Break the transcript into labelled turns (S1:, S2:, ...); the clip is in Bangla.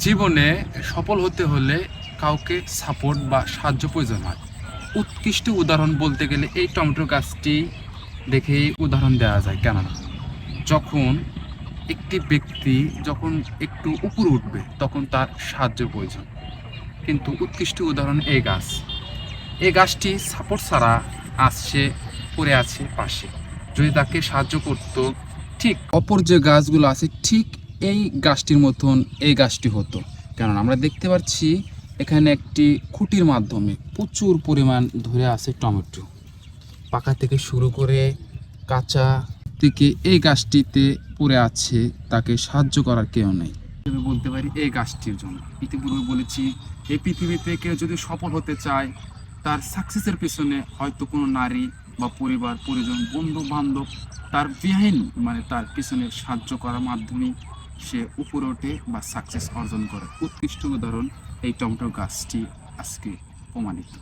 S1: জীবনে সফল হতে হলে কাউকে সাপোর্ট বা সাহায্য প্রয়োজন হয়। উৎকৃষ্ট উদাহরণ বলতে গেলে এই টমেটো গাছটি দেখেই উদাহরণ দেওয়া যায়। কেননা যখন একটি ব্যক্তি যখন একটু উপরে উঠবে তখন তার সাহায্য প্রয়োজন, কিন্তু উৎকৃষ্ট উদাহরণ এই গাছ। এই গাছটি সাপোর্ট ছাড়া আসছে পড়ে আছে পাশে, যদি তাকে সাহায্য করতো ঠিক অপর যে গাছগুলো আছে ঠিক এই গাছটির মতন এই গাছটি হতো। কারণ আমরা দেখতে পাচ্ছি এখানে একটি খুঁটির মাধ্যমে প্রচুর পরিমাণ ধরে আছে টমেটো, পাকা থেকে শুরু করে কাঁচা থেকে এই গাছটিতে পড়ে আছে, তাকে সাহায্য করার কেউ নেই। আমি বলতে পারি এই গাছটির জন্য ইতিপূর্বে বলেছি, এই পৃথিবীতে কেউ যদি সফল হতে চায় তার সাকসেসের পেছনে হয়তো কোনো নারী বা পরিবার পরিজন বন্ধু বান্ধব তার বিহাইন মানে তার পিছনে সাহায্য করার মাধ্যমেই সে উপরে ওঠে বা সাকসেস অর্জন করে। উৎকৃষ্ট উদাহরণ এই টমেটো গাছটি আজকে প্রমাণিত।